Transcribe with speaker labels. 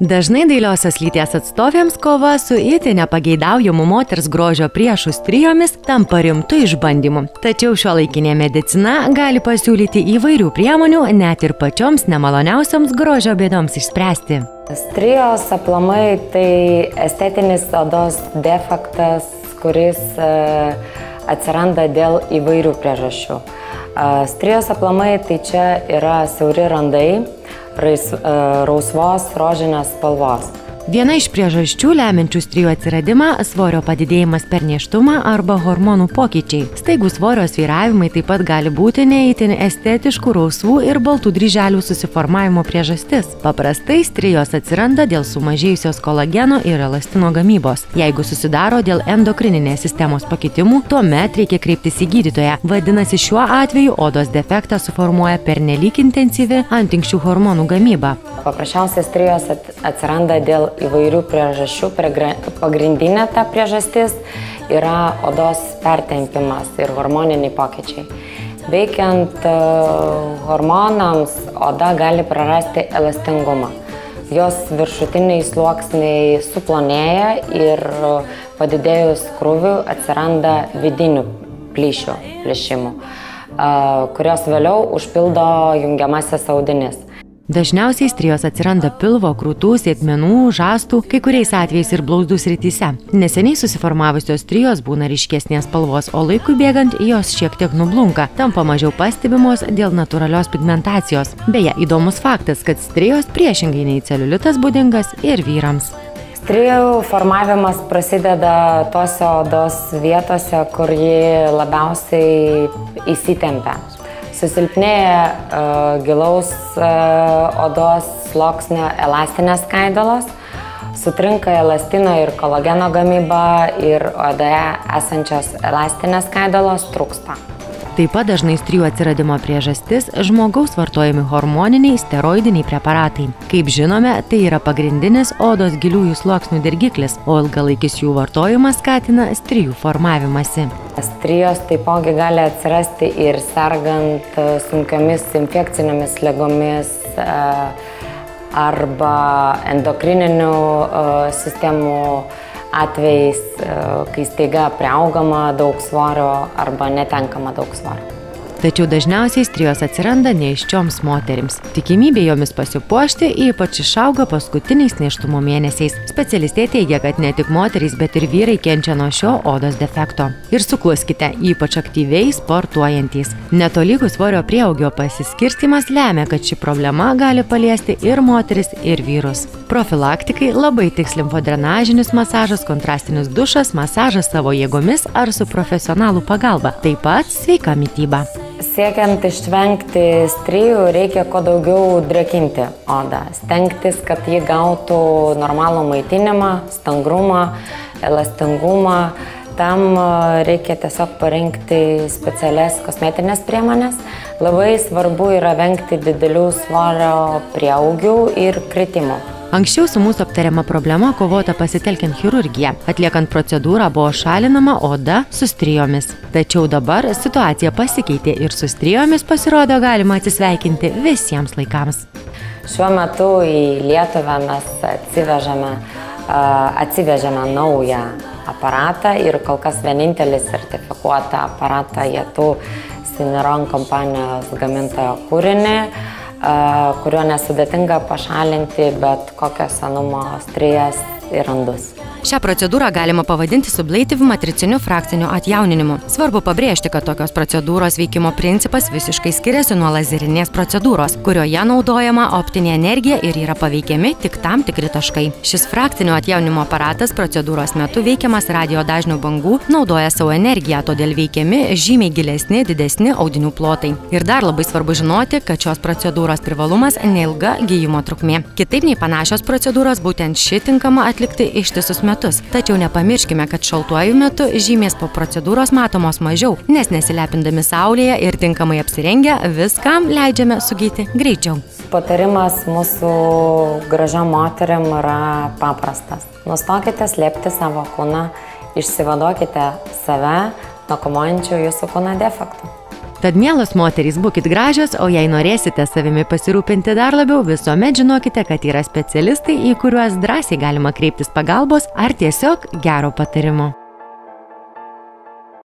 Speaker 1: Dažnai dailiosios lyties atstovėms kova su itin nepageidaujamu moters grožio priešų strijomis tampa rimtu išbandymu. Tačiau šiuolaikinė medicina gali pasiūlyti įvairių priemonių net ir pačioms nemaloniausioms grožio bėdoms išspręsti.
Speaker 2: Strijos aplamai tai estetinis odos defektas, kuris atsiranda dėl įvairių priežasčių. Strijos aplamai tai čia yra siauri randai, rausvos rožinės spalvos.
Speaker 1: Viena iš priežasčių lemiančių strijų atsiradimą – svorio padidėjimas per nėštumą arba hormonų pokyčiai. Staigūs svorio svyravimai taip pat gali būti ne itin estetiškų rausvų ir baltų dryželių susiformavimo priežastis. Paprastai strijos atsiranda dėl sumažėjusios kolageno ir elastino gamybos. Jeigu susidaro dėl endokrininės sistemos pakitimų, tuomet reikia kreiptis į gydytoją. Vadinasi, šiuo atveju odos defektą suformuoja pernelyg intensyvi antinkščių hormonų gamyba.
Speaker 2: Paprasčiausiai strijos atsiranda dėl įvairių priežasčių. Pagrindinė ta priežastis yra odos pertempimas ir hormoniniai pokyčiai. Veikiant hormonams, oda gali prarasti elastingumą. Jos viršutiniai sluoksniai suplonėja ir padidėjus krūviui atsiranda vidinių plyšimų, kurios vėliau užpildo jungiamasis audinys.
Speaker 1: Dažniausiai strijos atsiranda pilvo, krūtų, sėdmenų, žastų, kai kuriais atvejais ir blauzdų srityse. Neseniai susiformavusios strijos būna ryškesnės spalvos, o laikui bėgant jos šiek tiek nublunka, tampa mažiau pastebimos dėl natūralios pigmentacijos. Beje, įdomus faktas, kad strijos priešingai nei celiulitas būdingas ir vyrams.
Speaker 2: Strijų formavimas prasideda tose odos vietose, kur ji labiausiai įsitempia. Susilpnėja gilaus odos sluoksnio elastinės skaidulos, sutrinka elastino ir kolageno gamyba ir odoje esančios elastinės skaidulos trūksta.
Speaker 1: Taip pat dažnai strijų atsiradimo priežastis – žmogaus vartojami hormoniniai steroidiniai preparatai. Kaip žinome, tai yra pagrindinis odos giliųjų sluoksnių dirgiklis, o ilgalaikis jų vartojimas skatina strijų formavimąsi.
Speaker 2: Strijos taipogi gali atsirasti ir sergant sunkiomis infekcinėmis ligomis arba endokrininių sistemų atvejais, kai staiga priaugama daug svorio arba netenkama daug svorio.
Speaker 1: Tačiau dažniausiai strijos atsiranda nėščioms moterims. Tikimybė jomis pasipuošti ypač išauga paskutiniais nėštumo mėnesiais. Specialistė teigia, kad ne tik moterys, bet ir vyrai kenčia nuo šio odos defekto. Ir sukluskite, ypač aktyviai sportuojantys. Netolygus svorio prieaugio pasiskirstymas lemia, kad ši problema gali paliesti ir moteris, ir vyrus. Profilaktikai labai tiks limfodrenažinis masažas, kontrastinis dušas, masažas savo jėgomis ar su profesionalų pagalba. Taip pat sveika mityba.
Speaker 2: Siekiant išvengti strijų, reikia kuo daugiau drėkinti odą. Stengtis, kad ji gautų normalų maitinimą, stangrumą, elastingumą. Tam reikia tiesiog parinkti specialias kosmetinės priemonės. Labai svarbu yra vengti didelių svorio prieaugių ir kritimų.
Speaker 1: Anksčiau su mūsų aptariama problema kovota pasitelkiant chirurgiją. Atliekant procedūrą buvo šalinama oda su strijomis. Tačiau dabar situacija pasikeitė ir su strijomis pasirodo galima atsisveikinti visiems laikams.
Speaker 2: Šiuo metu į Lietuvą mes atsivežėme naują aparatą ir kol kas vienintelį sertifikuotą aparatą Jetu Syneron kompanijos gamintojo kūrinį, kurio nesudėtinga pašalinti bet kokio senumo strijas ir randus.
Speaker 1: Šią procedūrą galima pavadinti sublative matriciniu frakciniu atjauninimu. Svarbu pabrėžti, kad tokios procedūros veikimo principas visiškai skiriasi nuo lazerinės procedūros, kurioje naudojama optinė energija ir yra paveikiami tik tam tikri taškai. Šis frakcinio atjaunimo aparatas procedūros metu veikiamas radio dažnių bangų naudoja savo energiją, todėl veikiami žymiai gilesni, didesni audinių plotai. Ir dar labai svarbu žinoti, kad šios procedūros privalumas neilga gijimo trukmė. Kitaip nei panašios procedūros, būtent ši tinkama atlikti ištisus metus. Tačiau nepamirškime, kad šaltuoju metu žymės po procedūros matomos mažiau, nes nesilepindami saulėje ir tinkamai apsirengę, viskam leidžiame sugyti greičiau.
Speaker 2: Patarimas mūsų gražiom moteriam yra paprastas. Nustokite slėpti savo kūną, išsivaduokite save nuo kamuojančių jūsų kūno defektų.
Speaker 1: Tad mielos moterys, būkit gražios, o jei norėsite savimi pasirūpinti dar labiau, visuomet žinokite, kad yra specialistai, į kuriuos drąsiai galima kreiptis pagalbos ar tiesiog gero patarimo.